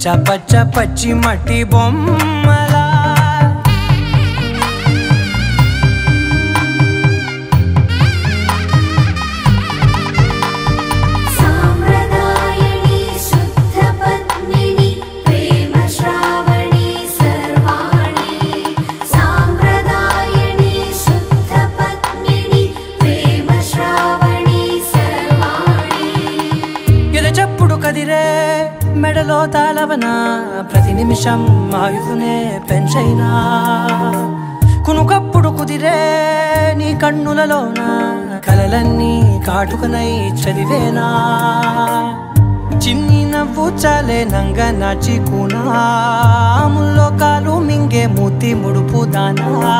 పచ్చ పచ్చ పచ్చి మట్టి బొమ్మలా సాంప్రదాయని శుద్ధ పద్మిని ప్రేమ శ్రావణి సర్వాణి సాంప్రదాయని శుద్ధ పద్మిని ప్రేమ శ్రావణి సర్వాణి ఎదచప్పుడు కదిరే మెడలో తాళవన ప్రతి నిమిషం ఆయుధునే పెంచైనా కునుకప్పుడు కుదిరే నీ కన్నులలోన కలలన్నీ కాటుకనై చదివేనా చిన్ని నవ్వు చాలే నంగ నాచి కూనాముల్లో కాలు మింగే మూతి ముడుపు దానా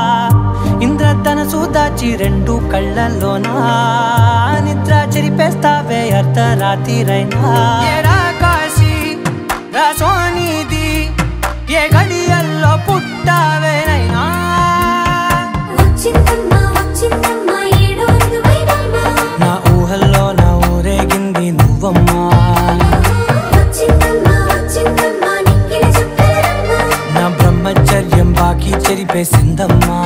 ఇంద్రధనసు దాచి రెండు కళ్ళల్లోనా నిద్ర చెరిపేస్తావే అర్ధరాత్రిరైనా సోనిది ఏ గడియల్లో పుట్టావేనైనా వచ్చిందమ్మా వచ్చిందమ్మా ఏడో ఋతువైవమ్మా నా ఊహల్లో నా ఊరేగింది నువ్వమ్మా వచ్చిందమ్మా వచ్చిందమ్మా నిక్కిన చుక్కలమ్మా నా బ్రహ్మచర్యం బాకీ చెరిపేసిందమ్మా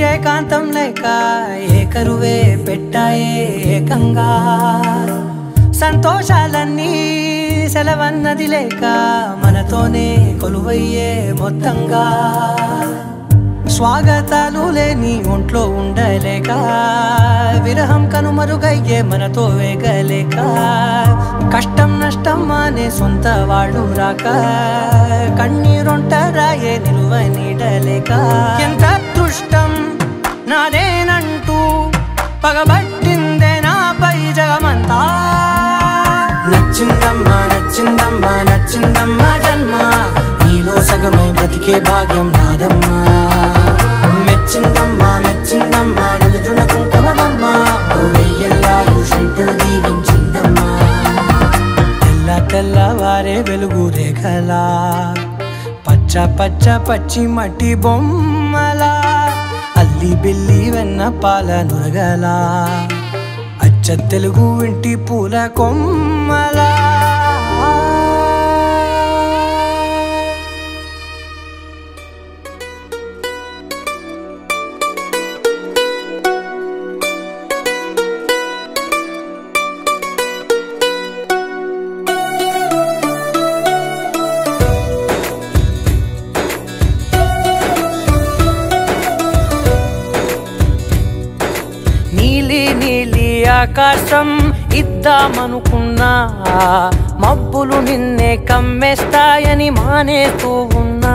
ఏకాంతం లేక ఏకరువే పెట్టాయే ఏకంగా సంతోషాలన్నీ సెలవన్నది లేక మనతోనే కొలువయ్యే మొత్తంగా స్వాగతాలు లేని ఒంట్లో ఉండలేక విరహం కనుమరుగయ్యే మనతో వేగలేక కష్టం నష్టం అనే సొంత వాడు రాక కన్నీరొంటరాయే నిలువ నీడలేక ఎంత అదృష్టం నాదేనంటూ పగబట్టిందే నాపై జగమంతా నచ్చిందమ్మా నచ్చిందమ్మా నచ్చిందమ్మా జన్మ నీలో సగమై బ్రతికే భాగ్యం నాదమ్మా మెచ్చిందమ్మా మెచ్చిందమ్మా నిలుచున్న కుంకుమమ్మా వెయ్యల్లాలు శంకులు దీవించిందమ్మా తెల్ల తెల్లవారే వెలుగు రేఖలా పచ్చ పచ్చ పచ్చి మట్టి బొమ్మలా అల్లి బిల్లి వెన్న పాల నురగలా అచ్చ తెలుగు ఇంటి పూల కొమ్మలా ఆకాశం ఇద్దామనుకున్నా మబ్బులు నిన్నే కమ్మేస్తాయని మానేస్తూ ఉన్నా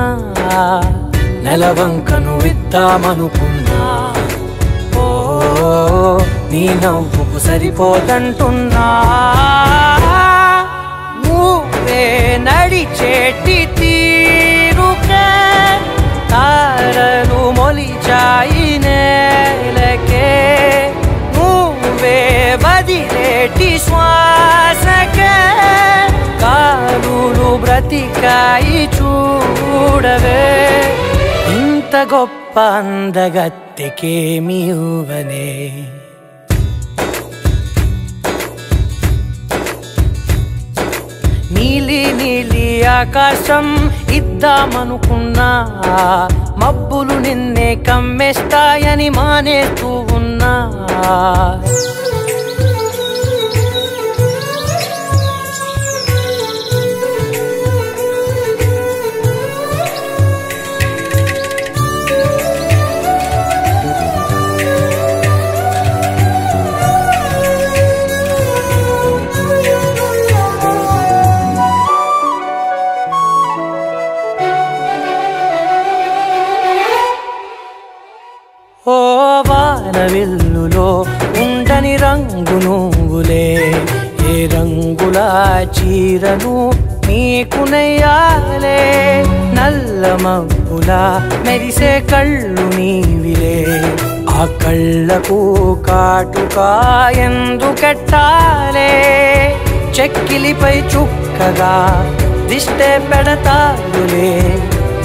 నెలవంకను ఇద్దామనుకున్నా ఓ నీ నవ్వుకు సరిపోదంటున్నా నువ్వే నడిచేటి తీరుకే తారలు మొలిచాయి నేలకే వదిలేటి శ్వాసకే కాలులు బ్రతికాయి చూడవే ఇంత గొప్ప అందగత్తెకేమి ఇవ్వనే నీలి నీలి ఆకాశం ఇద్దామనుకున్నా మబ్బులు నిన్నే కమ్మేస్తాయని మానేస్తూ ఉన్నా ఓ వానవిల్లులో ఉండని రంగు నువ్వులే ఏ రంగుల చీరను నీకు నెయ్యాలే నల్ల మబ్బులా మెరిసే కళ్ళు నీవిలే ఆ కళ్ళకు కాటుకా ఎందుకెట్టాలే చెక్కిలిపై చుక్కగా దిష్టే పెడతాడులే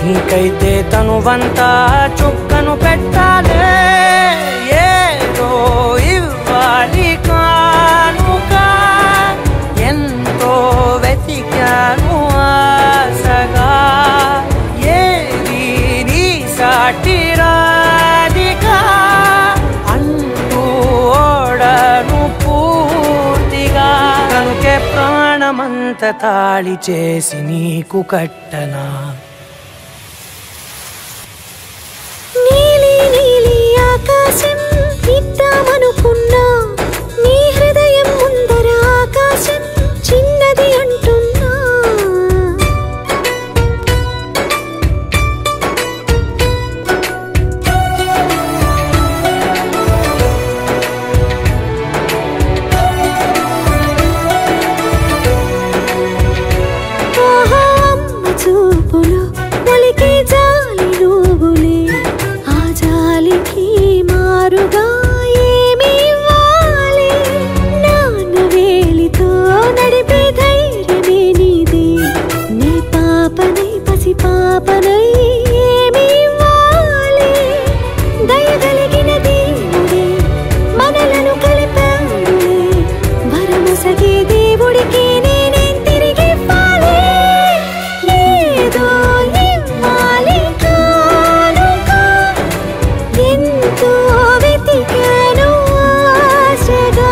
నీకైతే తనువంతా చుక్కను పెట్టాలే ఏదో ఇవ్వాలి కానుక ఎంతో వెతికాను ఆశగా ఏది నీ సాటి రాధికా అంటూ ఓడను పూర్తిగా కనుకే ప్రాణమంత తాళి చేసి నీకు కట్టనా నీలి నీలి ఆకాశం ఇద్దామనుకున్నా నీ హృదయం ముందర ఆకాశం చిన్నది అంటున్నా ఓహో అమ్మ చూపులు ఒలికే జాలి నువ్వులే ఆ జాలికి మారుగా ఏమి ఇవ్వాలి నాన్న వేలితో నడిపే ధైర్యమే నీదే నీ పాపనై పసి పాపనై ఏమి ఇవ్వాలి దయగలిగిన దేవుడే మనలను కలిపాడులే వరమొసగే దేవుడికి నేనేం తిరిగి ఇవ్వాలి ఏదో ఇవ్వాలి కానుక ఎంతో వెతికాను ఆశగా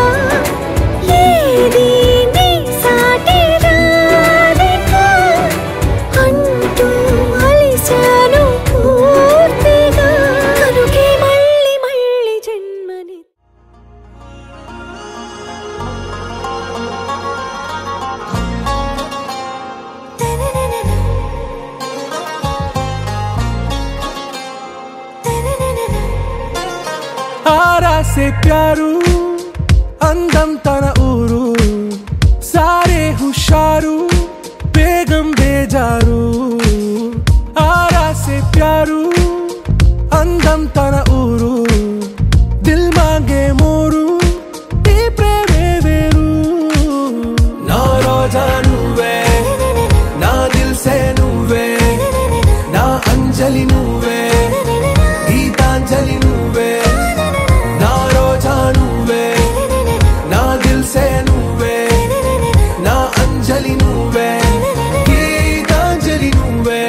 ఏది నీ సాటి రాధిక అంటూ అలిశాను పూర్తిగా కనుకే మళ్ళీ మళ్ళీ జన్మని आरा से प्यारू अंदम तन ऊरू सारे हुशारू बेगम बेजारू आरा से प्यारू अंदम तन ऊरू दिल मांगे मोरू नी प्रेमे वेरू ना रोजा నువ్వే నా దిల్ సే నువ్వే నా అంజలి నువ్వే గీతాంజలి నువ్వే నా రోజా నువ్వే నా దిల్ సే నువ్వే నా అంజలి నువ్వే గీతాంజలి నువ్వే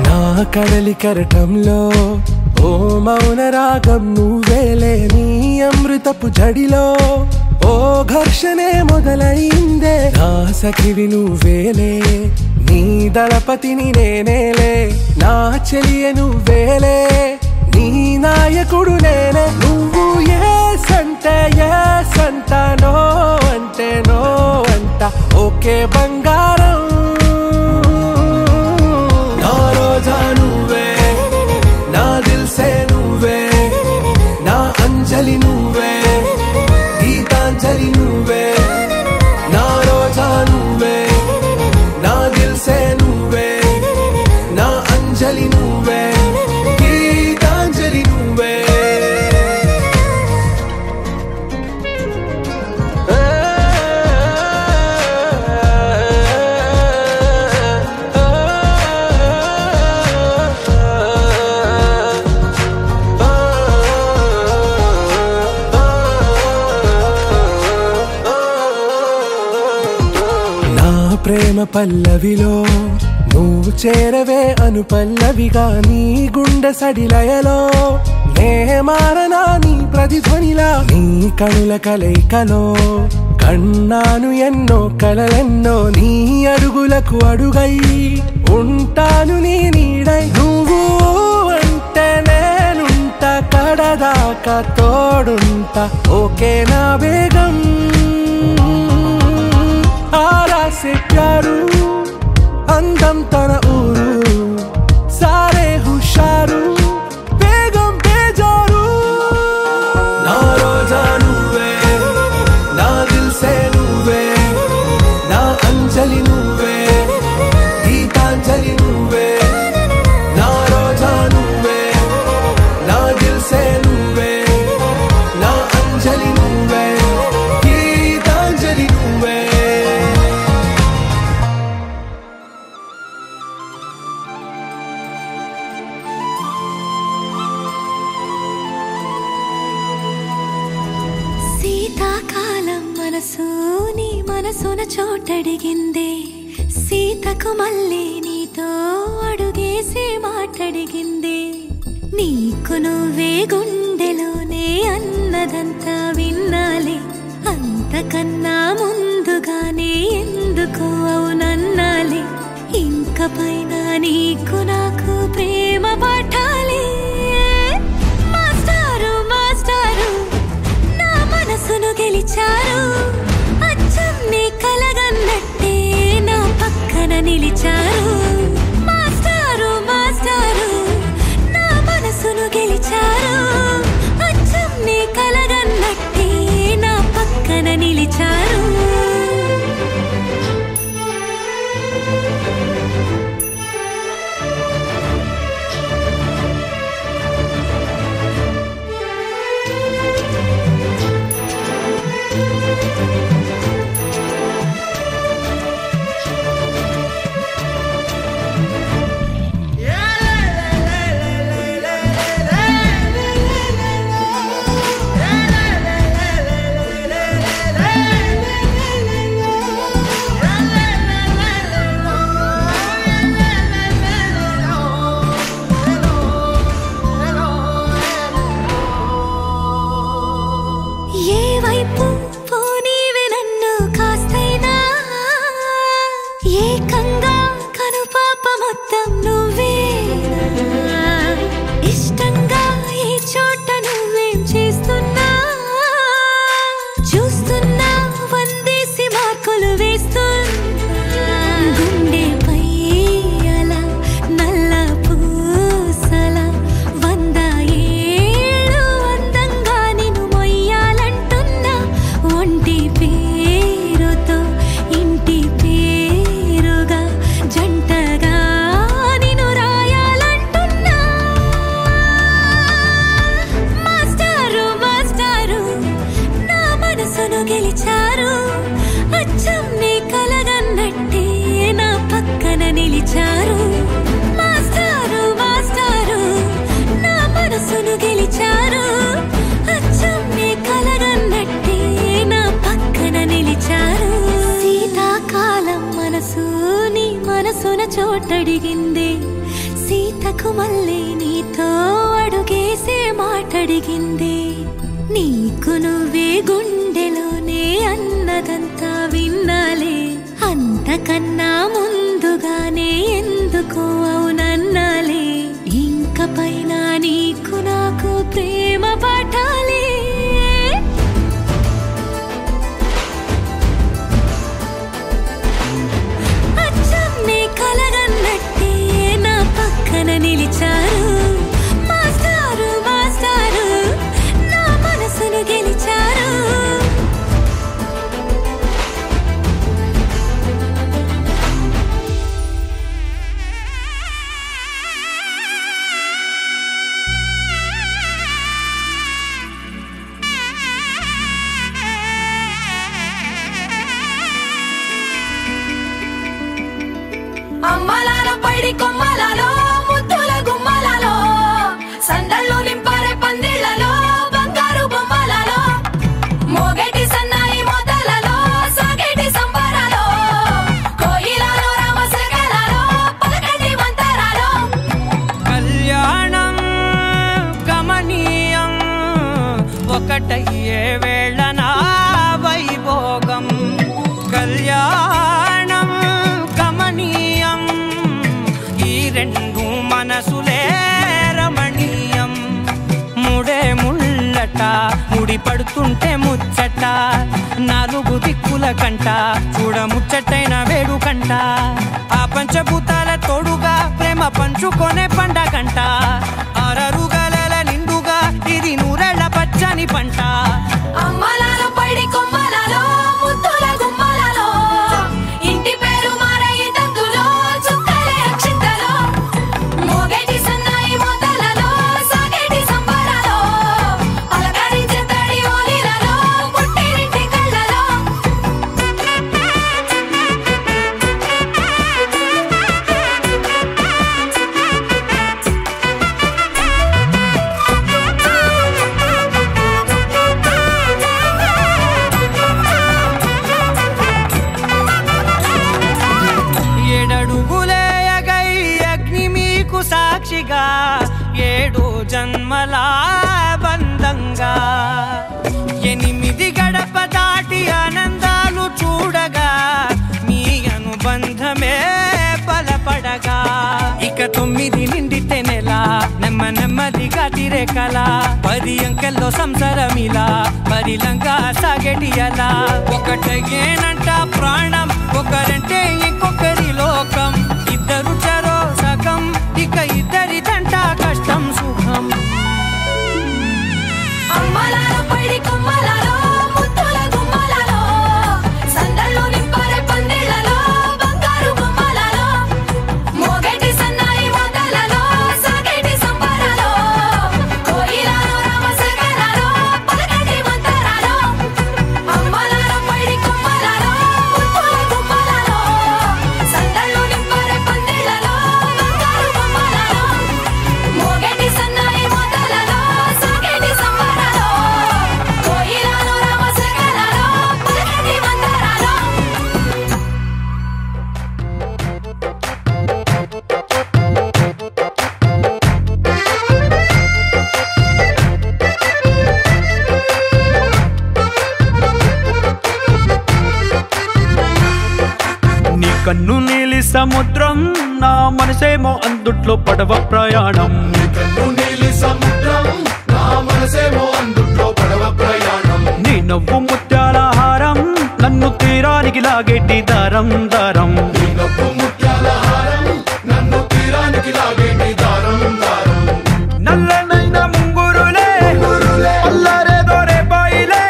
నా కడలి కరటంలో ఓ మౌన రాగం నువ్వేలే నీ అమృతపు జడిలో ఓ ఘర్షణే మొదలైందే నా సఖివి నువ్వేలే నీ దళపతిని నేనేలే నా చెలియ నువ్వేలే నీ నాయకుడు నేనే నువ్వు ఏ సంట నో అంటే నో అంట ఓకే బంగారం నా రోజా నువ్వే నా దిల్ సే నువ్వే నా అంజలి నువ్వే గీతాంజలి నువ్వే నా రోజా నువ్వే నా దిల్ సే నువ్వే నా అంజలి నువ్వే గీతాంజలి నువ్వే ప్రేమ పల్లవిలో నువ్వు చేరవే అను పల్లవిగా నీ గుండె సడిలయలో నే మారనా నీ ప్రతిధ్వనిలా నీ కనుల కలయికలో కన్నాను ఎన్నో కలలెన్నో నీ అడుగులకు అడుగై ఉంటాను నీ నీడై నువ్వు అంటే నేనుంట కడదాకా తోడుంట ఓకే నా బేగం आरा से प्यारू అందం తన ఊరు సారే హుషారు బేగం బేజారు నా రోజా నువ్వే నా దిల్ సే నువ్వే నా అంజలి నువ్వే గీతాంజలి నువ్వే నా రోజా నువ్వే నా దిల్ సే నువ్వే నా అంజలి నువ్వే గీతాంజలి నువ్వే శీతాకాలం మనసు నీ మనసున చోటడిగిందే సీతకు మళ్ళీ నీతో అడుగేసి మాటడిగిందే నీకు నువ్వే గుండెలోనే అన్నదంతా విన్నాలే అంతకన్నా ముందుగానే ఎందుకు అవునన్నాలే ఇంక పైన నీకు నాకు ప్రేమ పాఠాలే మాస్టారు మాస్టారు నా మనసును గెలిచారు అచ్చం నీ కలగన్నట్టే నా పక్కన నిలిచారు మాస్టారు మాస్టారు నా మనసును గెలిచారు అచ్చం నీ కలగన్నట్టే నా పక్కన నిలిచారు ఏ వైపు పోనీవే నన్ను కాస్తైనా ఏకంగా కనుపాప మొత్తం నువ్వేనా ఇష్టంగా ఈ చోట నువ్వేం చేస్తున్నా చూస్తున్నా వందేసి మార్కులు వేస్తున్నా గుండెపై అలా నల్ల పూసల 100 ఏళ్ళు అందంగా నిన్ను మొయ్యాలంటున్నా ఒంటి పేరుతో ఇంటి పేరుగా జంటగా నిన్ను రాయాలంటున్నా మాస్టారు మాస్టారు నా మనసును గెలిచారు అచ్చం నీ కలగన్నట్టే నా పక్కన నిలిచారు మాస్టారు మాస్టారు నా మనసును గెలిచారు అచ్చం నీ కలగన్నట్టే నా పక్కన నిలిచారు శీతాకాలం మనసు నీ మనసున చోటడిగిందే సీతకు మళ్ళీ నీతో అడుగేసే మాటడిగిందే నీకు నువ్వే గుండెలోనే అన్నదంతా విన్నాలే అంతకన్నా ముందుగానే ఎందుకు అవునన్నాలే ఇంక పైన నీకు నాకు ప్రేమ పాఠాలే అచ్చం నీ కలగన్నట్టే నా పక్కన నిలిచారు మాస్టారు మాస్టారు నా మనసును గెలిచారు అమ్మలాలో పైడి కొమ్మలలో ముద్దుల గుమ్మలలో సందళ్ళు నింపారే పందిళ్లలో బంగారు బొమ్మలలో మోగేటి సన్నాయి మోతలలో సాగేటి సంబరాలో కోయిలలో రామశకలలో పలకటి మంతరాలో కళ్యాణం గమనీయం ఒకటయ్యే వేళ నా వైభోగం కళ్యాణం గమనీయం ఈ రెండు మనసులే రమణీయం ముడే ముళ్ళట ముడి పడుతుంటే ముచ్చట నాలుగు దిక్కుల కంట జంట చూడ ముచ్చటైన వేడుకంట ఆ పంచభూతాల తోడుగా ప్రేమ పంచుకొనే పండగంట ఆరరుగల నిండుగా ఇది నూరెళ్ళ పచ్చని పంట అమ్మలాలో పడి కొమ్మలలో ముద్దుల గుమ్మలలో ఇంటి పేరు మారయి తందులో చుక్కలే అక్షింతలో మోగేటి సన్నాయి మోతలలో సాగేటి సంబరాలో పలకరించే తడి ఓలిలలో పుట్టినింటి కళ్ళలో ఏడడుగులేయగై అగ్ని మీకు సాక్షిగా 7 జన్మల బంధంగా 8 గడప దాటి ఆనందాలు చూడగా మీ అనుబంధమే బలపడగా ఇక 9 నిండితే నెల నెమ్మదిగా తిరే కల 10 అంకెల్లో సంసారమిలా పరిలంగా సాగేటి అలా ఒకటేనంట ప్రాణం ఒకరంటే ఇంకొకరి లోకం ఇద్దరు చరో సగం ఇక ఇద్దరిదంట కష్టం సుఖం అమ్మలాలో పడి కొమ్మలలో ముద్దుల గుమ్మలలో సందళ్ళు నింపారే పందిళ్ళలో బంగారు బొమ్మలలో మోగేటి సన్నాయి మోతలలో సాగేటి సంబరాలో కోయిలలో రామశేఖరాలో పలకటి మంతరాలో అమ్మలాలో పడి కొమ్మలలో ముద్దుల గుమ్మలలో సందళ్ళు నింపారే పందిళ్ళలో బంగారు బొమ్మలలో మోగేటి సన్నాయి మోతలలో సాగేటి సంబరాలో కోయిలలో రామశేఖరాలో పలకటి మంతరాలో నీ కన్ను నీలి సముద్రం నా మనసేమో అందుట్లో పడవ ప్రయాణం నీ నవ్వు ముత్యాల హారం నన్ను తీరానికి లాగేటి దారం దారం నల్లనైన ముంగురులే అల్లరేదో రేపాయిలే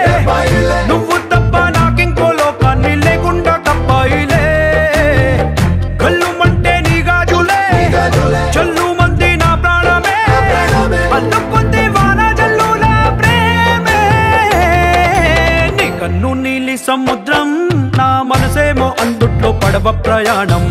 నువ్వు తప్ప నాకింకో లోకాన్ని లేకుండా కప్పాయిలే కళ్ళుమంటే నీ గాజులే చల్లు మంది నా ప్రాణమే అల్లుకుంది వాన జల్లుల ప్రేమే నీ కన్ను నీలి సముద్రం నా మనసేమో అందుట్లో పడవ ప్రయాణం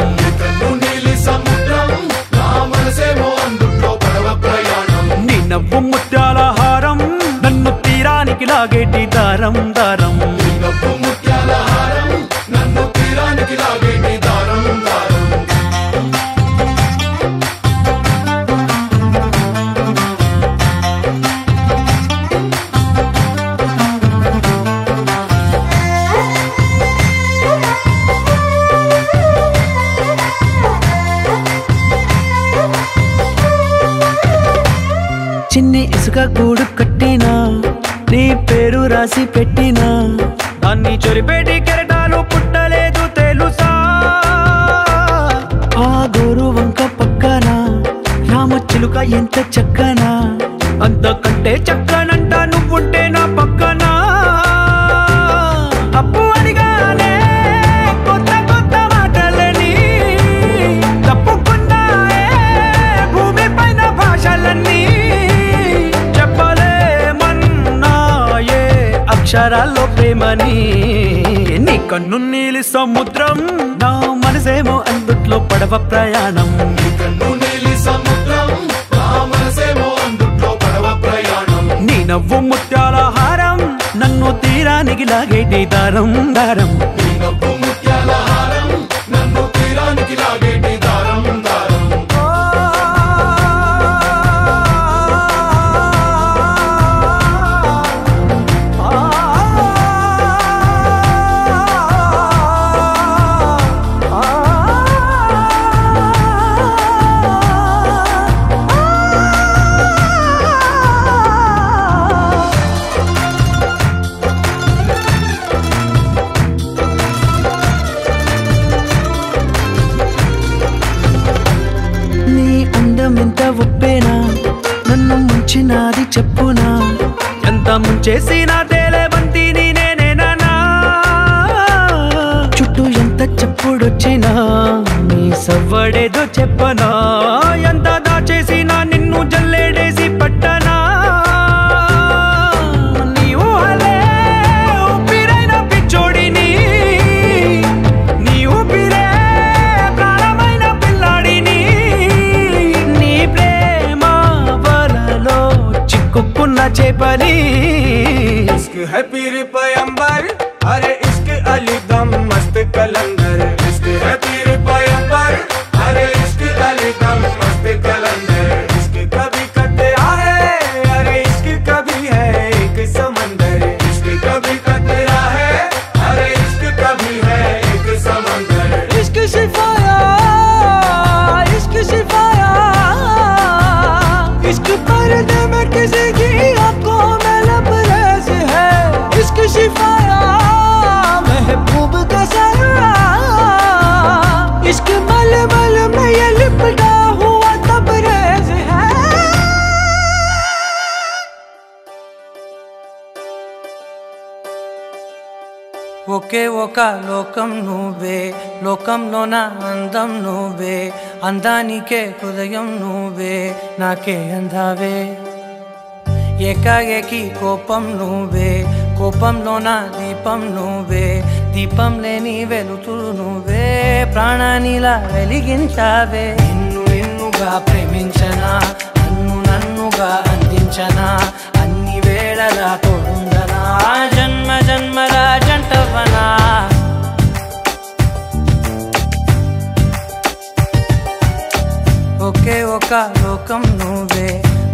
నీ నవ్వు ముత్యాల హారం నన్ను తీరానికి లాగేటి దారం దారం చిన్ని ఇసుక గూడు కట్టినా నీ పేరు రాసి పెట్టినా దాన్ని చొరిపేటి కెరటాలు పుట్టలేదు తెలుసా ఆ గోరు వంక పక్కన రామచిలుక ఎంత చక్కనా అంతకంటే చక్కనంట నువ్వుంటే నా పక్కన అప్పు అడిగానే కొత్త కొత్త మాటలని తప్పుకున్నాయే భూమి పైన భాషలన్నీ చెప్పలేమన్నాయే అక్షరాల్లో ప్రేమని నీ కన్ను నీలి సముద్రం నా మనసేమో అందుట్లో పడవ ప్రయాణం నీ నవ్వు ముత్యాల హారం నన్ను తీరానికి లాగేటి దారం దారం అందం ఎంత ఉప్పేనా నన్ను ముంచినాది చెప్పునా ఎంత ముంచేసినా తేలే బంతిని నేనేనా చుట్టూ ఎంత చెప్పుడొచ్చినా నీ సవ్వడేదో చెప్పనా ఎంత దాచేసినా నిన్ను జల్లేడేసి పట్టనా నీవు అలే ఊపిరైన పిచ్చోడిని నీ ఊపిరే ప్రాణమైన పిల్లాడిని నీ ప్రేమ వలలో చిక్కుకున్న చేపని इश्क है पीर पैगंबर अरे इश्क अली दम मस्त कलंदर इश्क है पीर पैगंबर अरे इश्क अली दम मस्त कलंदर इश्क कभी कतरा है अरे इश्क कभी है एक समंदर इश्क कभी कतरा है अरे इश्क कभी है एक समंदर इश्क शिफाया इश्क शिफाया इश्क पर्दे में किसी की आंखों में लबरेज है इश्क शिफाया महबूब का साया इश्क मलमल में ये लिपटा हुआ तबरेज है ఒకే ఒక లోకం నువ్వే లోకంలోన అందం నువ్వే అందానికే హృదయం నువ్వే నాకే అందావే ఏకాఏకి కోపం నువ్వే కోపంలోన దీపం నువ్వే దీపం లేని వెలుతురు నువ్వే ప్రాణానిలా వెలిగించావే నిన్ను నిన్నుగా ప్రేమించనా నన్ను నన్నుగా అందించనా అన్ని వేళలా తోడుందనా జన్మ జన్మల జంటవనా ఒకే ఒక లోకం నువ్వే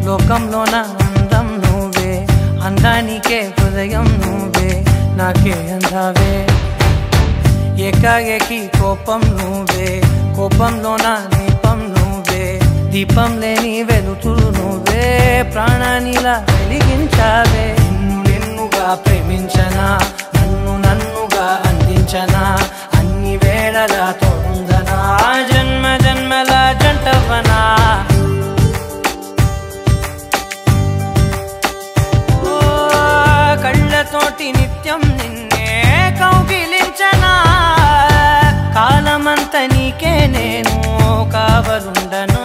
లోకంలోన అందం నువ్వే అందానికే హృదయం నువ్వే నాకే అందావే ఏకాఏకి కోపం నువ్వే కోపంలోన దీపం నువ్వే దీపం లేని వెలుతురు నువ్వే ప్రాణానిలా వెలిగించావే నిన్ను నిన్నుగా ప్రేమించనా నన్ను నన్నుగా అందించనా అన్ని వేళలా తోడుందనా జన్మ జన్మల జంటవనా కళ్ళతోటి నిత్యం నిన్నే కౌగిలించనా కాలమంత నీకే నేను కావలుండనా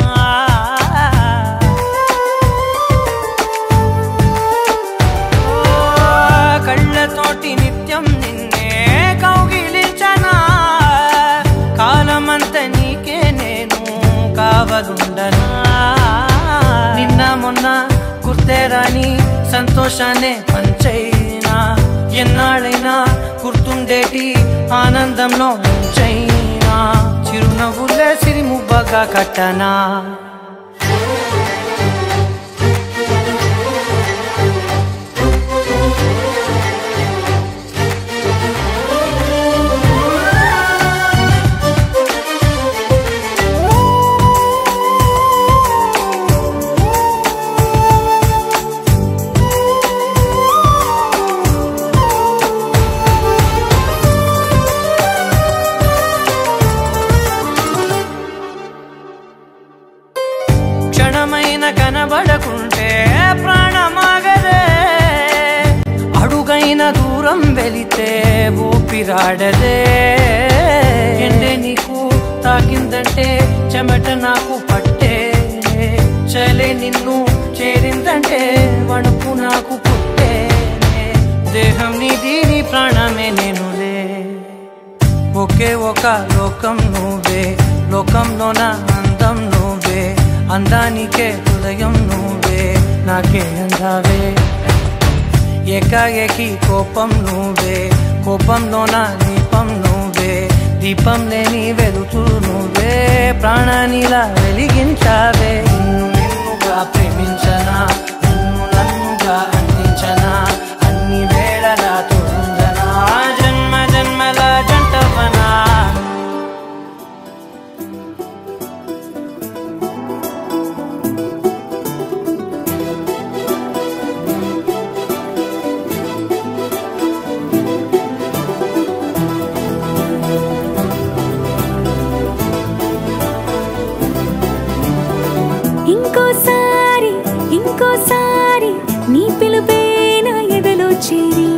కళ్ళతోటి నిత్యం నిన్నే కౌగిలించనా కాలమంత నీకే నేను కావలుండనా నిన్న మొన్న గుర్తేరాని సంతోషాన్నే పంచైనా ఎన్నాళ్ళైనా గుర్తుండేటి ఆనందంలో ముంచైనా చిరునవ్వులే సిరిముబ్బగా కట్టనా కనబడకుంటే ప్రాణమాగదే అడుగైన దూరం వెళితే ఊపిరాడదే ఎండే నీకు తాకిందంటే చెమట నాకు పట్టే చలే నిన్ను చేరిందంటే వణుకు నాకు పుట్టే దేహం నీది నీ ప్రాణమే నేనులే ఒకే ఒక లోకం నువ్వే లోకంలోన అందం నువ్వే అందానికే హృదయం నువ్వే నాకే అందావే ఏకాఏకి కోపం నువ్వే కోపంలోన దీపం నువ్వే దీపం లేని వెలుతురు నువ్వే ప్రాణానిలా వెలిగించావే నిన్ను నిన్నుగా ప్రేమించనా నన్ను నన్నుగా అందించనా అన్ని వేళలా తోడుందనా జన్మ జన్మల జంటవనా ఇంకోసారి నీ పిలుపే నా ఎదలో చేరి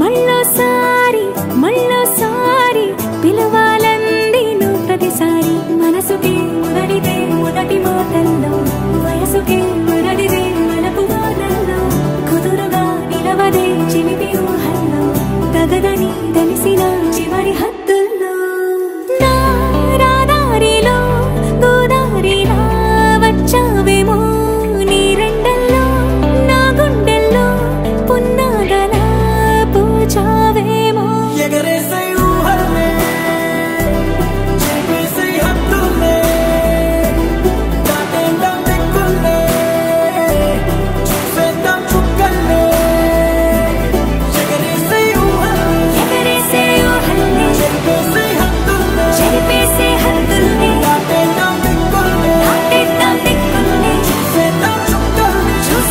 మళ్ళోసారి పిలవాలంది నువ్వు ప్రతిసారి మనసుకి మొదటిదే మొదటి మాటల్లో వయసుకి మొదటిదే మలపు వాదల్లో కుదురుగా నిలవదే చిలిపి ఊహల్లో తగదని తెలిసిన చివరి హద్దుల్లో నా రాదారిలో గోదారిలా వచ్చావేమో నీ రెండల్లో నా గుండెల్లో పున్నాగలా పూచావేమో ఎగరేసే ఊహల్లే చేసే హద్దుల్లే దాటేద్దాం దిక్కుల్లే చూసేద్దాం చుక్కల్లే ఎగరేసే ఊహల్లే చెరిపేసే హద్దుల్లే దాటేద్దాం దిక్కుల్లే చూసేద్దాం చుక్కల్లే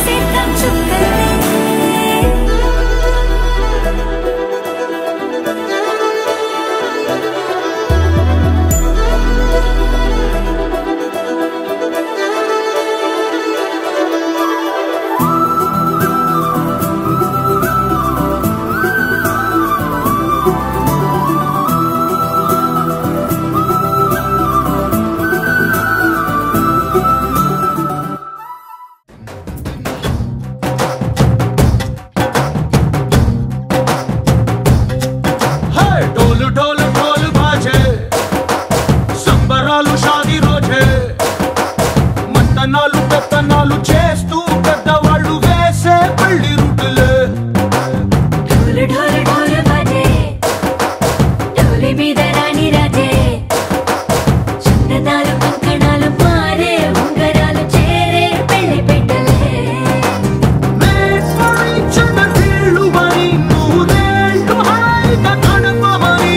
ढोल ढोल ढोल बाजे సంబరాలు షాదీ రోజే మంతనాలు పెత్తనాలు చేస్తూ పెద్దవాళ్ళు వేసే పెళ్లి రుటులే ढोल ढोल ढोल बाजे ढोली మీద రాణి రాజే చందనాలు కంకణాలు మారే ఉంగరాలు చేరే పెళ్లి పెట్టలే Made for each other వీళ్ళువని నూరేళ్ళు హాయిగా గడపమని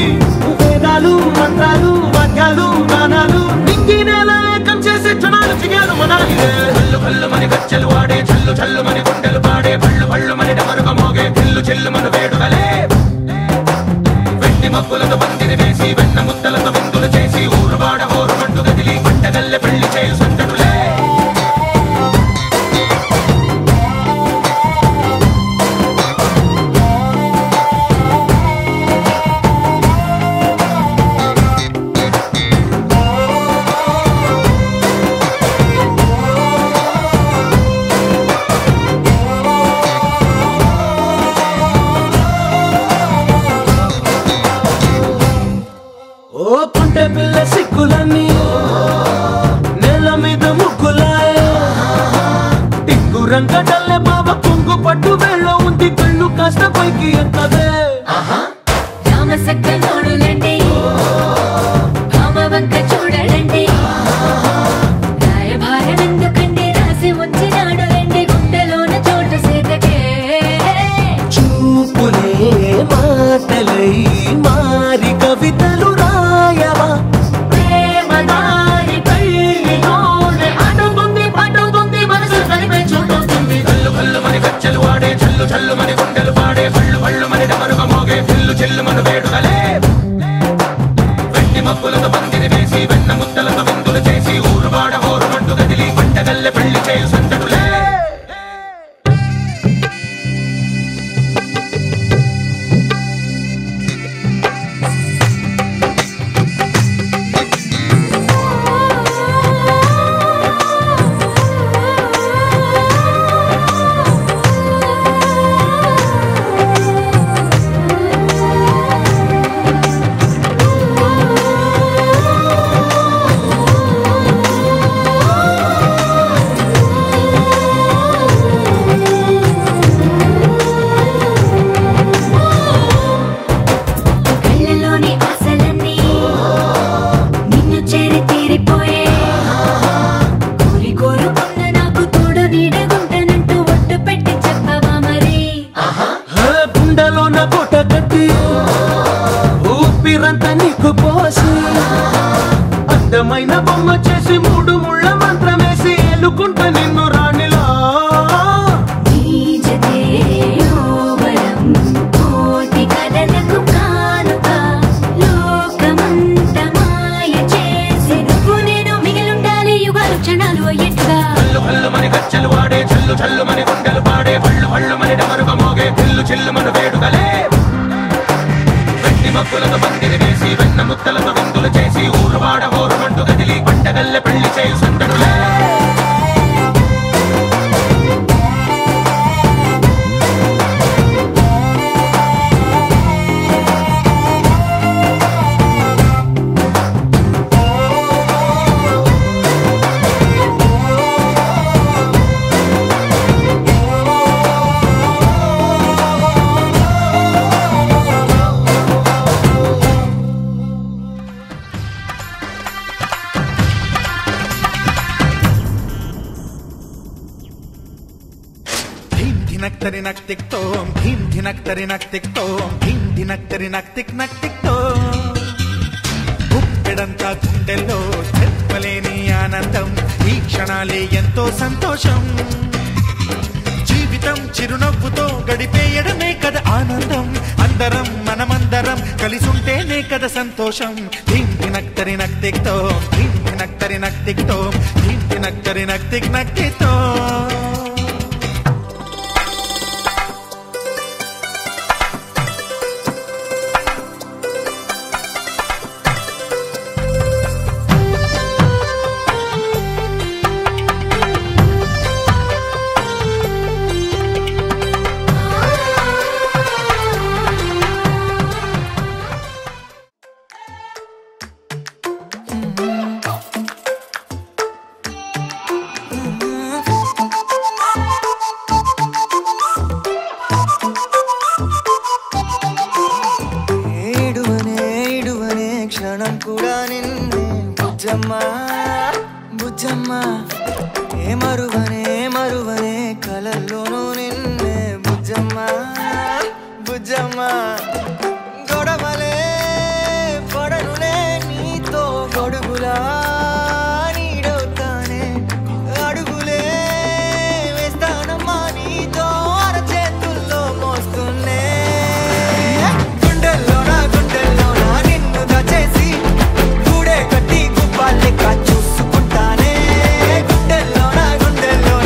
వేదాలు మంత్రాలు వాక్యాలు గానాలు నింగినేల ఏకం చేసే క్షణాలు చిగాలు మనాలిలే కళ్ళు కళ్ళు మని గచ్చెలు వాడే చల్లు చల్లు మని గుండెలు పాడే పళ్ళు పళ్ళు మని డమరుగ మోగే చిల్లు చిల్లు మను వేడుకలే వెండి మబ్బులతో పందిరి వేసి వెన్న ముద్దలతో విందులు చేసి ఊరువాడ హోరు మంటు గదిలి పంటగల్లె పెళ్లి చేయు సందడులే ఓ పుంటె పిల్ల సిక్కులన్నీ నేల మీద ముగ్గులాయే టిక్కు రంగడల్లె బావ కొంగు పట్టు వేళ్ళ ఉంది కళ్ళు కాస్త పైకి ఎత్తదే రామ సక్క నోడులండి భామ వంక చూడడండి రాయభారం ఎందుకండి రాసి ఉంచినాడు రండి గుండెలోన చోటు సేతకే చూపులే మాటలై మారి కవితలు రాయవా ప్రేమ దారి పెళ్లిలోనే అడుగుంది పడుగుంది మనసు కలిపే చూడుతుంది కళ్ళు కళ్ళు మని గచ్చెలు వాడే చల్లు చల్లు మని గుండెలు పాడే పళ్ళు పళ్ళు మని డమరుగ మోగే చిల్లు చిల్లు మను వేడుకలే వెండి మబ్బులతో పందిరి వేసి వెన్న ముద్దలతో విందులు చేసి ఊరువాడ హోరు మంటు గదిలి పంటగల్లె పెళ్లి చేయు సందడులే కళ్ళలోని ఆశలన్నీ నిన్ను చేరి తీరిపోయే కోరి కోరుకున్న నాకు తోడు నీడగుంటానంటూ ఒట్టు పెట్టి చెప్పవా మరి గుండెలోన కోట కట్టి ఊపిరంతా నీకు పోసి అందమైన బొమ్మ చేసి మూడు ముళ్ళ మంత్రమేసి ఏలుకుంట నిన్ను రాణిలా నీ జతే యోవరం కోటి కలలకు కానుక లోకమంత మాయ చేసి నువ్వు నేను మిగిలుండాలి యుగాలు క్షణాలు అయ్యేట్టుగా కళ్ళు కళ్ళు మని గచ్చెలు వాడే చల్లు చల్లు చల్లు మని గుండెలు పాడే పళ్ళు పళ్ళు మని డమరుగ మోగే పిల్లు చిల్లు మన వేడుకలే వెండి మబ్బులతో పందిరి వేసి వెన్న ముత్తలతో విందులు చేసి ఊరువాడ ఊరుమంటూ కదిలి పంటగల్లె పెళ్లి చేయు సందడులే ధినక్తరి నక్ టిక్ తోం ధీం ధినక్తరి నక్ టిక్ తోం ధీం ధినక్తరి నక్ టిక్ తోం గుప్పెడంతా గుండెల్లో చెప్పలేని ఆనందం ఈ క్షణాలే ఎంతో సంతోషం జీవితం చిరునవ్వుతో గడిపేయడమే కదా ఆనందం అందరం మనమందరం కలిసుంటేనే కదా సంతోషం ధీం ధినక్తరి నక్ టిక్ తోం ధీం ధినక్తరి నక్ టిక్ తోం ధీం ధినక్తరి నక్ టిక్ తోం గుండెల్లో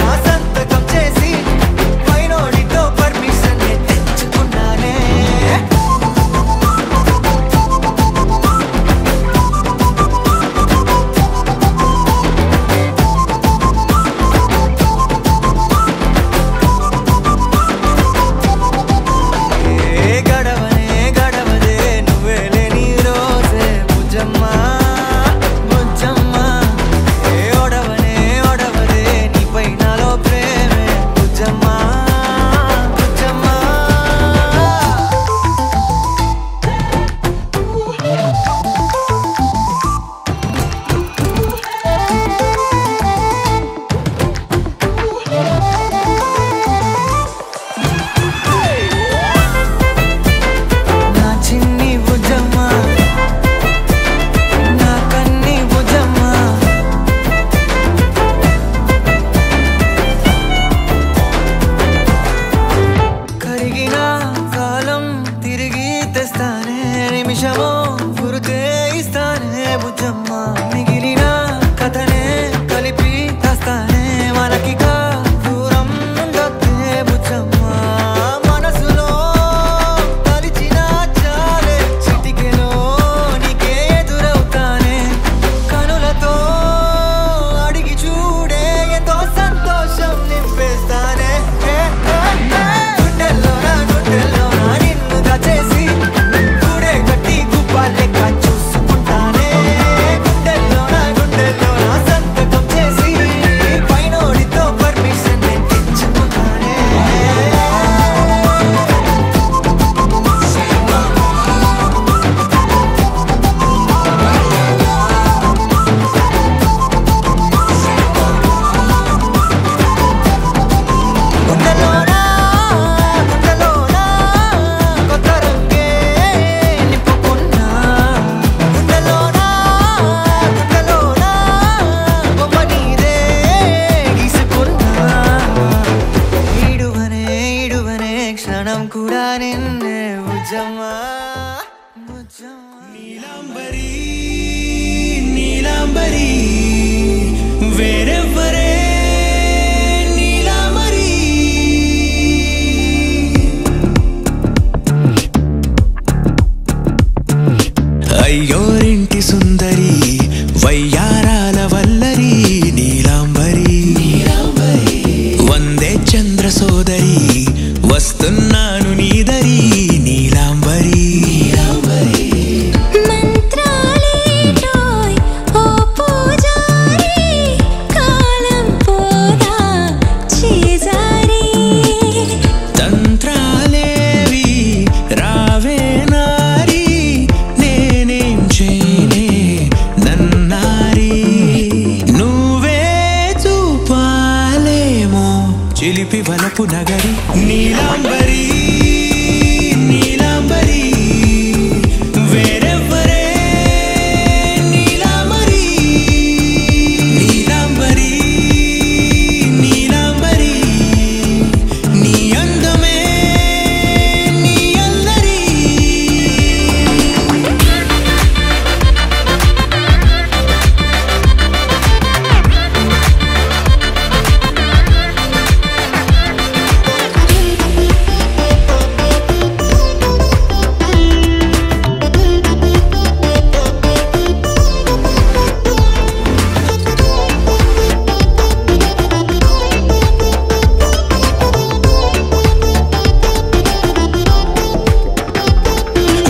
వయ్యోరింటి సుందరి వయ్యారాల వల్లరి నీలాంబరి వందే చంద్ర సోదరి వస్తున్నాను నీదరి నీలాంబరి మంత్రాలేటోయ్ ఓ పూజారి కాలం పోదా చేజారి తంత్రాలేవి రావే నారి నేనేం చేయనే నన్నారి నువ్వే చూపాలేమో చిలిపి వలపు నగరి నీలాంబరి నీలాంబరి వేరెవ్వరే నీలాంబరి నీలాంబరి నీలాంబరి నీ అందమే నీ అల్లరి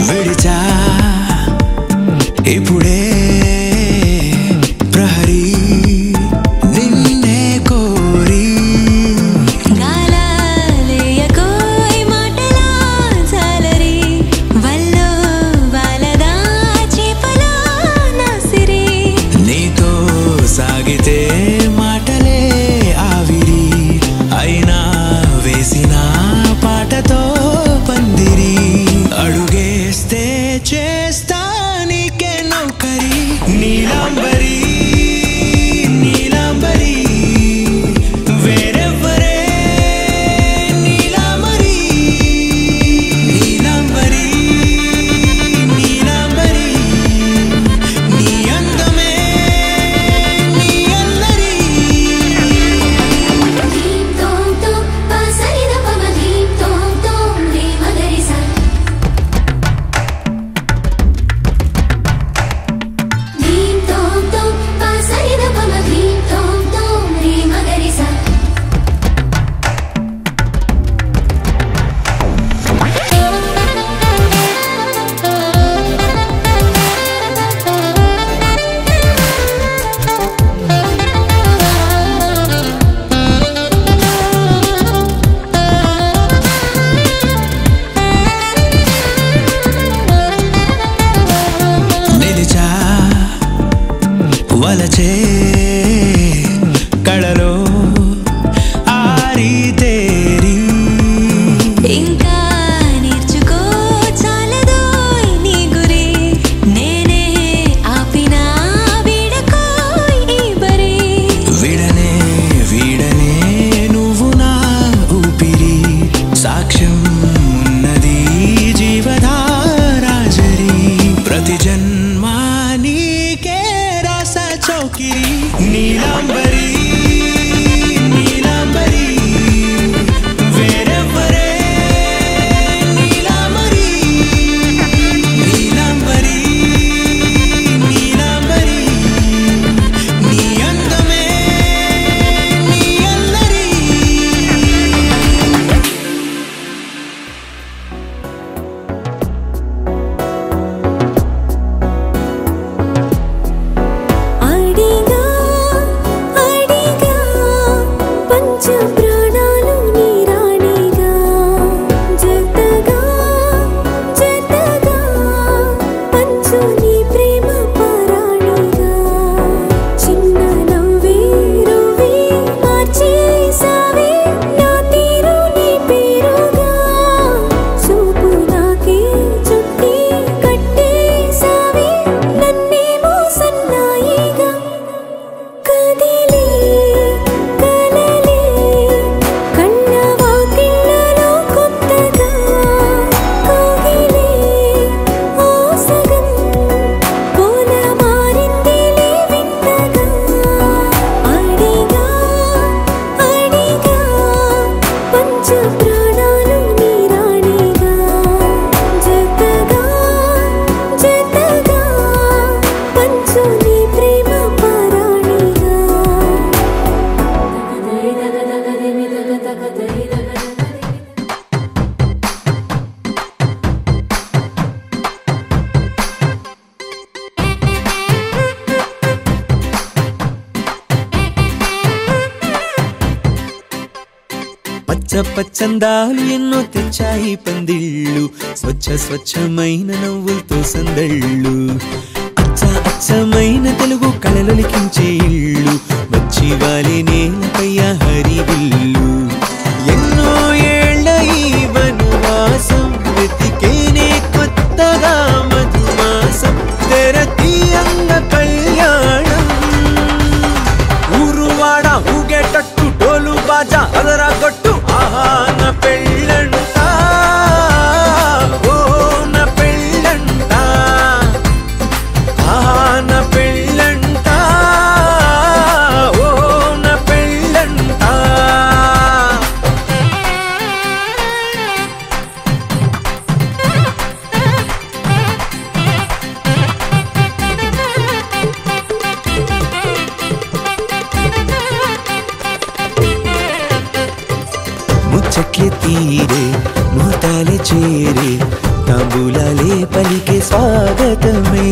విడిచా ఇప్పుడే ప్రహరీ నిన్నే కోరి గాలాలేయకోయ్ మాటలా జాలరి వల్లో వాలదా చేపలా నాసిరి నీతో సాగితే మాటలే ఆవిరి అయినా వేసిన పాటతో పందిరి అడుగేస్తే చేస్తా నీకే నౌకరి నీలాంబరి నీలాంబరి వేరెవ్వరే నీలాంబరి నీలాంబరి నీలాంబరి నీ అందమే నీ అల్లరి ధీం తోం తోం పసరిద పమ ధీం తోం తోం రే మగరిసా ధీం తోం తోం పసరిద పమ ధీం తోం తోం రే మగరిసా నిలిచా వలచే కళలో ఆరి తేరి ఇంకా నేర్చుకో చాలదోయ్ నీ గురి నేనే ఆపినా వీడకోయ్ ఈ బరి విడనే వీడనే నువ్వు నా ఊపిరి సాక్ష్యం ఉన్నది జీవధారాజరి ప్రతి జన్మా నీకే రాస చౌకిరి నీలాంబరి నీలాంబరి వేరెవ్వరే నీలాంబరి నీలాంబరి నీలాంబరి నీ అందమే నీ అల్లరి అడిగా అడిగా పంచ ప్రాణాలు నీ రాణిగా జతగా జతగా పంచు నీ ప్రేమ పరాణిగా చిన్న నవ్వే రువే మార్చేసావే నా తీరు నీ పేరుగా చూపు నాకే చుట్టి కట్టేసావే నన్నేమో సన్నాయిగా కదిలే కలలే పచ్చ పచ్చందాలు ఎన్నో తెచ్చాయి పందిళ్ళు, స్వచ్ఛమైన నవ్వులతో సందళ్ళు. అచ్చమైన తెలుగు కళలొలికించే ఇళ్ళు, వచ్చి వాలి నేలపై హరివిల్లు. ఎన్నో ఏళ్ల ఈ వనవాసం వెతికేనే కొత్తగా మధుమాసం, తెరతీయంగ కళ్యాణం. ఊరువాడ ఊగేటట్టు డోలు బాజా అదరగొట్టు, ఆహా నా పెళ్ళంట, ఓ నా పెళ్ళంట, ఆహా నా పెళ్ళంట, ఓ నా పెళ్ళంట. ముచ్చట్లే తీరే ముహూర్తాలే చేరే, తాంబూలాలే పలికే స్వాగతమే.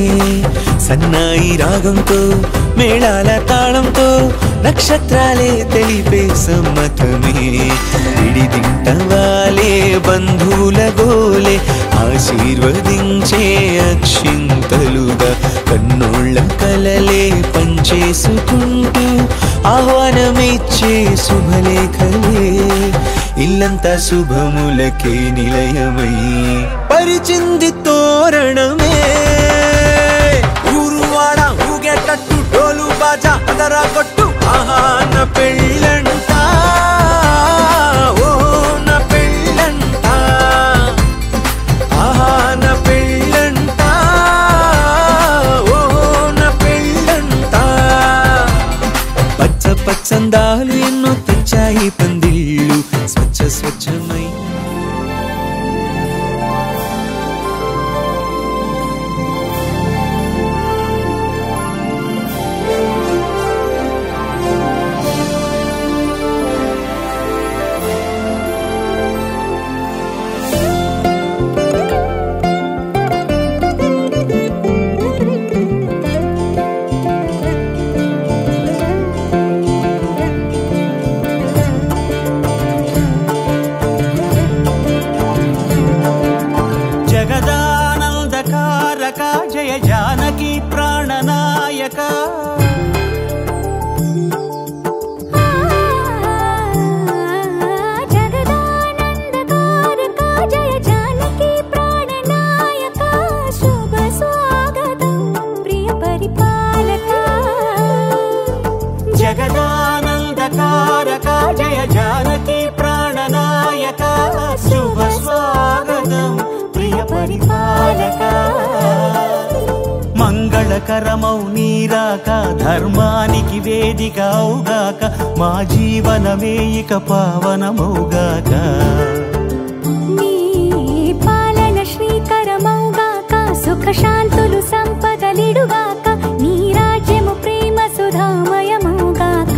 సన్నాయి రాగంతో మేళాల తాళంతో నక్షత్రాలే తెలిపే సమ్మతమే. విడిదింటవాలే బంధువుల గోలే ఆశీర్వదించే అక్షింతలుగా, కన్నోళ్ళ కలలే పంచేసుకుంటూ ఆహ్వానమిచ్చే శుభలేఖలే. ఇల్లంతా శుభములకే నిలయమై పరిచింది తోరణమే. ఊరువాడ ఊగేటట్టు డోలు బాజా అదరగొట్టు, ఆహా నా పెళ్ళంట, ఓ నా పెళ్ళంట, ఆహా నా పెళ్ళంట, ఓ నా పెళ్ళంట. పచ్చ పచ్చందాలు ఎన్నో తెచ్చాయి పందిళ్ళు, స్వచ్ఛమై జయ జానకి ప్రాణనాయక. జగదానందకారక జయ జానకి ప్రాణనాయక, శుభ స్వాగతం ప్రియ పరిపాలక. జగదానందకారక జయ జానకి ప్రాణనాయక, శుభ స్వాగతం ప్రియ పరిపాలక. మంగళకరమౌ నీరాక, ధర్మానికి వేదిక అవుగాక, మా జీవనమే ఇక పావనమౌగాక. నీ పాలన శ్రీకరమౌగాక, సుఖ శాంతులు సంపదలిడుగాక, నీ రాజ్యము ప్రేమ సుధామయమౌగాక.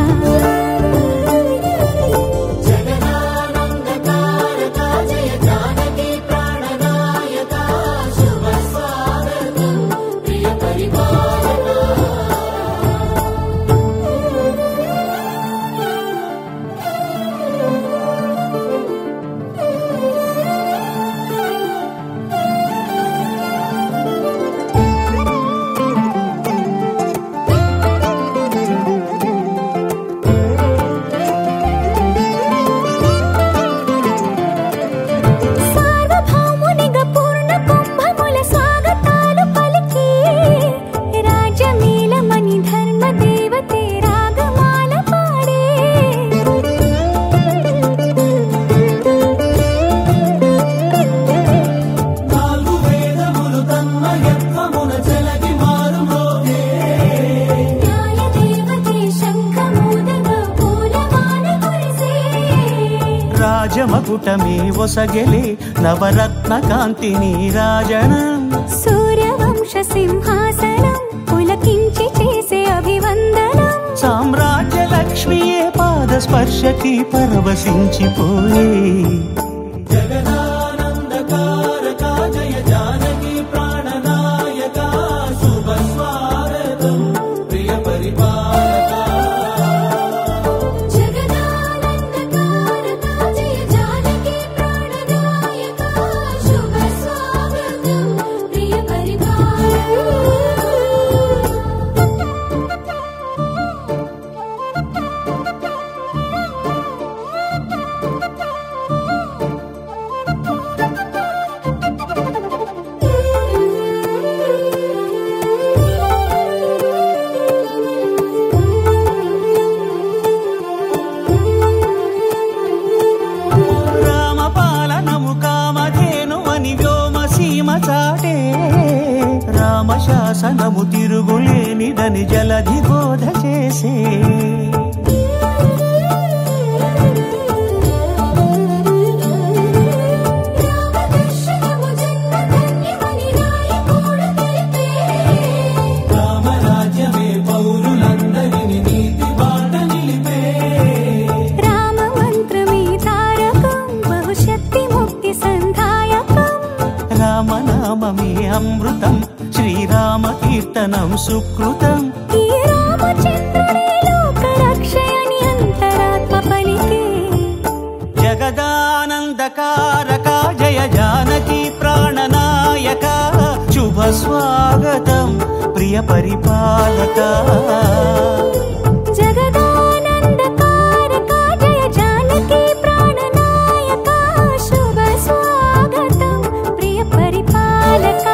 రాజమకుటమే ఒసగెలే నవరత్న కాంతి నీరాజనం. సూర్యవంశ సింహాసనం పులకించి చేసే అభివందనం. సామ్రాజ్య లక్ష్మియే పాద స్పర్శకి పరవశించిపోయే. జగదానందకారక జయ జానకి ప్రాణనాయక, శుభ స్వాగతం ప్రియ పరిపాలక. జగదానందకారక జయ శాసనము తిరుగులేనిదని జలధి బోధ చేసే రామరాజ్యమే పౌరులందరిని నీతి బాట నిలిపే రామ మంత్రమే తారకం బహుశక్తి ముక్తి సంధాయకం రామనామమే అమృతం శ్రీరామ కీర్తనం సుకృతం ఈ రామచంద్రుడే లోక రక్షయని అంతరాత్మ పలికే జగదానందకారక జయ జానకి ప్రాణనాయక శుభ స్వాగతం ప్రియ పరిపాలక జగదానందకారక జయ జానకి ప్రాణనాయక శుభ స్వాగతం ప్రియ పరిపాలక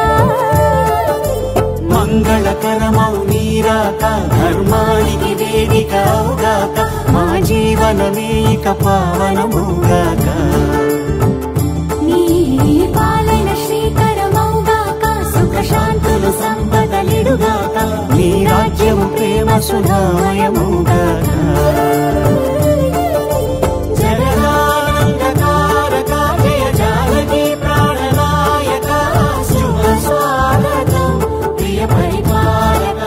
మంగళకరమౌ నీరాక ధర్మానికి వేదిక అవుగాక మా జీవనమే ఇక పావనముగాక నీ పాలన శ్రీకరమౌగాక సుఖ శాంతులు సంపదలిడుగాక నీ రాజ్యము ప్రేమ సుధామయముగాక జగదానందకారక జయ జానకి ప్రాణనాయక శుభ స్వాగతం ప్రియ పరిపాలక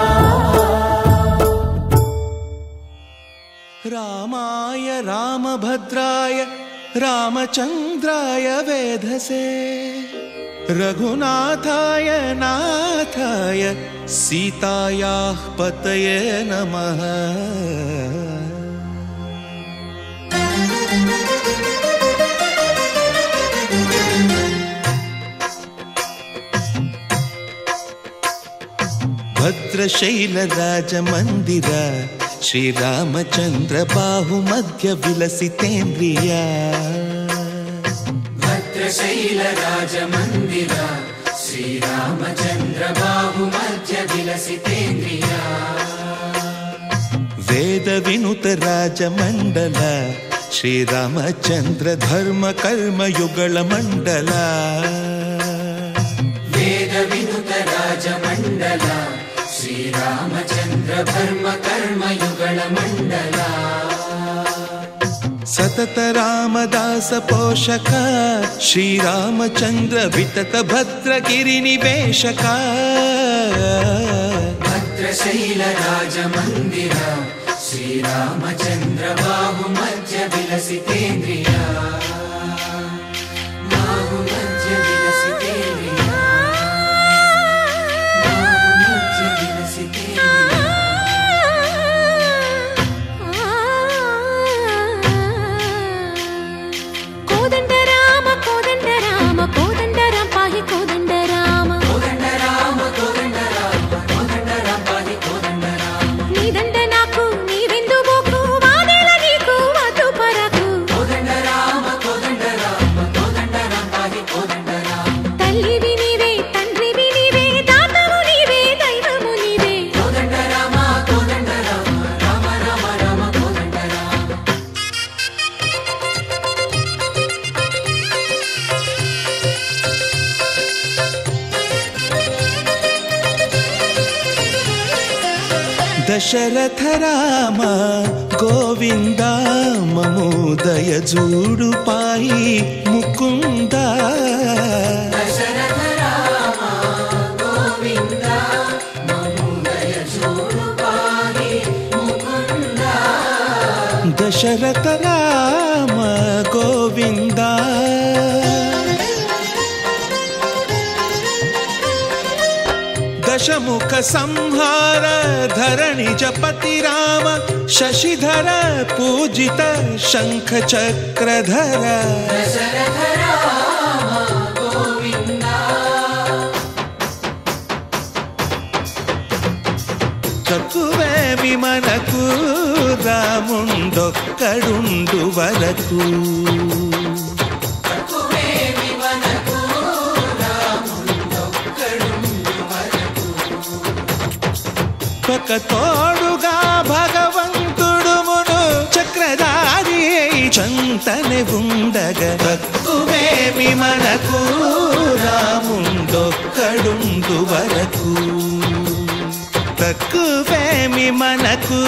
రామాయ రామభద్రాయ రామచంద్రాయ వేధసే రఘునాథాయ నాథాయ సీతాయాః పతయే నమః భద్రశైల రాజమందిర శ్రీరామచంద్ర బాహుమధ్య విలసితేంద్రియ భద్రశైల రాజమందిర శ్రీరామచంద్ర బాహుమధ్య విలసితేంద్రియ వేద వినుత రాజమండల శ్రీరామచంద్ర ధర్మ కర్మయుగళ మండల వేద వినుత రాజమండల శ్రీరామచంద్ర ధర్మ కర్మయుగళ మండల సతత రామదాస పోషక శ్రీరామచంద్ర వితత భద్రగిరి నివేశక భద్రశైల రాజమందిర శ్రీరామచంద్ర బాహుమధ్య విలసితేంద్రియ బాహుమధ్య విలసితేంద్రియ బాహుమధ్య విలసితేంద్రియ కోదండ రామ కోదండ రామ కోదండ రామ పాహి కోదండ రామ కోదండ రామ కోదండ రామ కోదండ రామ పాహి కోదండ రామ నీదండ నాకు నీవెందు బోకు వాదేల నీకు వద్దు పరకు కోదండ రామ కోదండ రామ కోదండ రామ పాహి కోదండ రామ తల్లివి నీవే తండ్రివి నీవే దాతవు నీవే దైవము నీవే కోదండ రామ కోదండ రామ రామ రామ రామ కోదండ రామ దశరథ రామ గోవింద మము దయజూడు పాయి ముకుంద దశరథ రామ గోవింద మము దయచూడు పాహి ముకుంద దశరథ రామ గోవింద దశముఖ సంహార ధరణి జపతి రామ శశిధర పూజిత శంఖ చక్రధర దశరథ రామ గోవింద తక్కువేమి మనకు రాముండొక్కడుండు వరకు తక్కువేమి మనకు రాముండొక్కడుండు వరకు ఒక తోడుగా భగవంతుడు మును చక్రధారి చంతని ఉండగ తక్కువేమి మనకు రాముండొక్కడుండు వరకు తక్కువేమి మనకు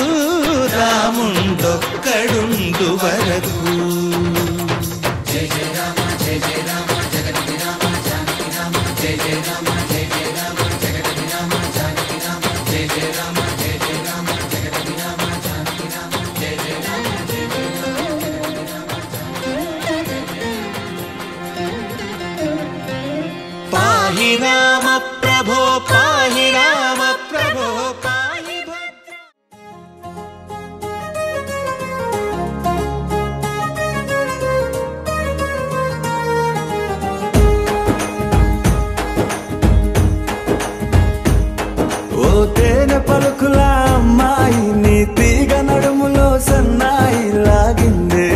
రాముండొక్కడుండు వరకు. జయ జయ రామ జయ జయ రామ జగతి రామ జానకి రామ జయ జయ రామ జయ జయ రామ జగతి రామ జానకి రామ జయ జయ రామ జయ జయ రామ జగతి రామ జానకి రామ జయ జయ రామ జయ జయ రామ. పాహి రామ ప్రభో పాహి రామ ప్రభో పాహి భద్ర. ఓ తేనె పలుకుల అమ్మాయి నీ తీగ నడుములో సన్నాయి లాగిందే.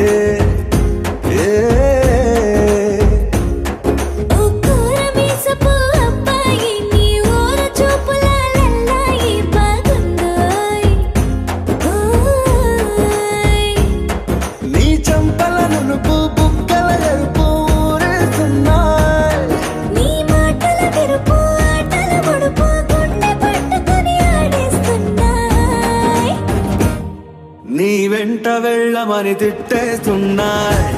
నీ వెంట వెళ్ళమని తిట్టేస్తున్నాయి,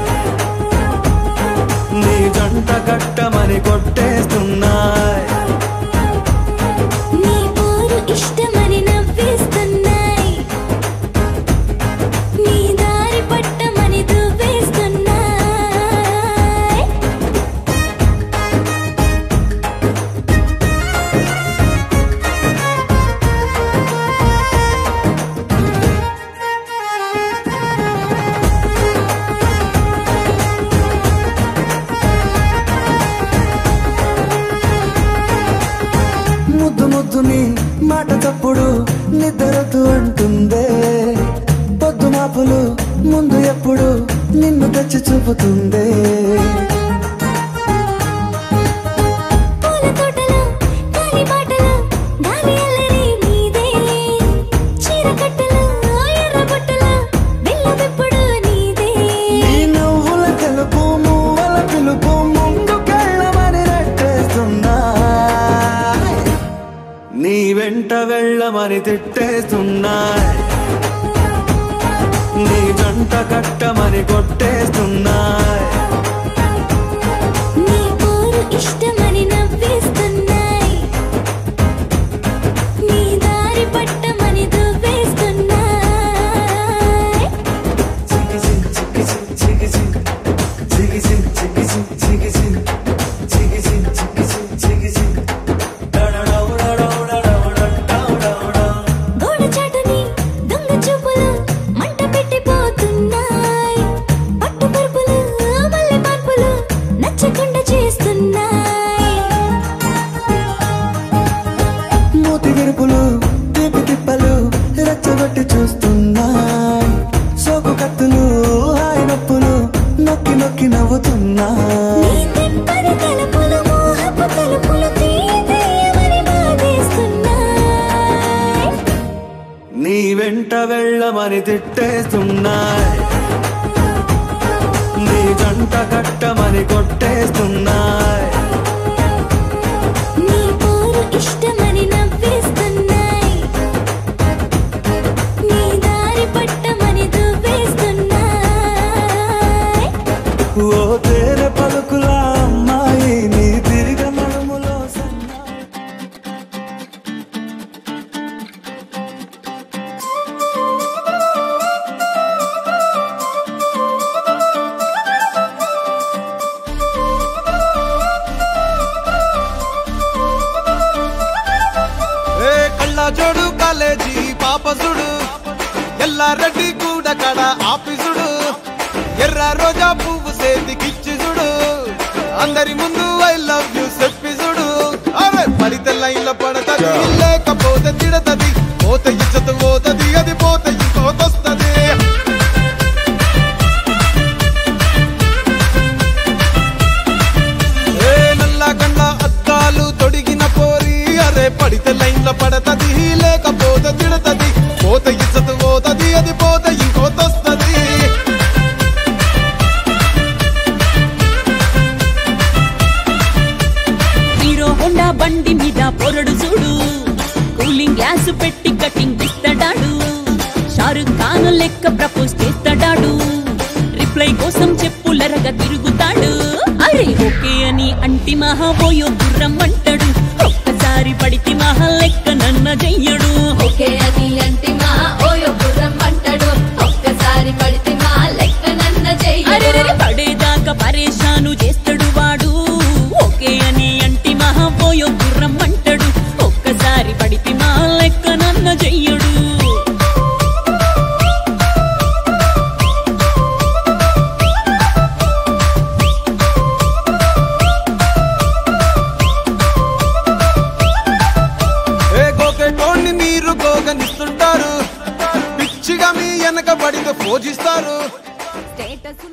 నీ జంట కట్టమని కొట్టేస్తున్నాయి, నీ పోరు ఇష్టమని నవ్వేస్తున్నాయి, నీ దారి పట్టమని దువ్వేస్తున్నాయి. ముద్దు ముద్దుని మాట తప్పుడు నిద్రతూ అంటుందే. పొద్దు మాపులు ముందు ఎప్పుడు నిన్ను తెచ్చి చూపుతుందే. పూల తోటలో గాలి బాటలో గాలి అల్లరి నీదే, చీర కట్టలో ఎర్ర బుట్టలో బిల్లవెప్పుడు నీదే. నీ నువ్వుల తెలుపు మువ్వల పిలుపు ముందుకెళ్ళమని నెట్టేస్తున్నాయి, నీ వెంట వెళ్ళమని తిట్టేస్తున్నాయి, నీ జంట కట్టమని కొట్టేస్తున్నాయి, నీ పోరు ఇష్టమని నవ్వేస్తున్నాయి, నీ దారి పట్టమని దువ్వేస్తున్నాయి. గోడ చాటుని దొంగ చూపులు మంట పెట్టిపోతున్నాయి, పట్టు పరుపులు మల్లె మార్పులు నచ్చకుండా చేస్తున్నాయి. మూతి విరుపులు తీపి తిప్పలు రెచ్చగొట్టి చూస్తున్నాయి, సోకు కత్తులు హాయి నొప్పులు నొక్కి నొక్కి నవ్వుతున్నాయి. నీ తెప్పని తలుపులు మోహపు తలుపులు తీయమని బాధేస్తున్నాయి, నీ వెంట వెళ్ళమని తిట్టేస్తున్నాయి, నీ జంట కట్టమని కొట్టేస్తున్నాయి, నీ పోరు ఇష్టమని నవ్వేస్తున్నాయి, నీ దారి పట్టమని దువ్వేస్తున్నాయి. ఓ తేనె పలుకుల అమ్మాయి నీ తిరిగ నడుములో సన్నాయి. ఏ కళ్ళ జోడు కాలేజీ పాపసుడు ఎల్లారెడ్డి కూడా కడ ఆఫీసుడు ఎర్ర రోజా పువ్వు సేతికిచ్చి చూడు అందరి ముందు ఐ లవ్ యూ చెప్పి చూడు. అరే పడితే లైన్ల పడతది లేకపోతే తిడతది, పోతే ఇచ్చత పోతది అది పోతే ఇంకోతొస్తది. ఏ నల్ల గండ్ల అద్దాలు తొడిగిన పోరి అరే పడితే లైన్ల పడతది లేకపోతే తిడతది, పోతే ఇచ్చత పోతది అది పోతే ఇంకోతొస్తది. హీరో హోండా బండి మీద పొరడు లెక్క ప్రపోజ్ చేస్తాడాడు రిప్లై కోసం చెప్పులరగా తిరుగుతాడు అరే ఓకే అని అంటి మహా పోయో గుర్రం అంటాడు ఒక్కసారి పడితే మహా లెక్క నన్న చెయ్యడు ఓకే అని అంటే మా ఓయో గుర్రం అంటాడు ఒక్కసారి పడితే మా లెక్క నన్న అరే చెయ్యడు పడేదాకా పరేషాను చేస్తాడు వాడు ఓకే అని అంటి మహా పోయో గుర్రం అంటాడు ఒక్కసారి పడితే మా లెక్క నన్న చెయ్యడు ఏ గోకెటోన్ని మీరు గోగనిస్తుంటారు పిచ్చిగా మీ వెనక పడిగా పోజిస్తారు స్టేటస్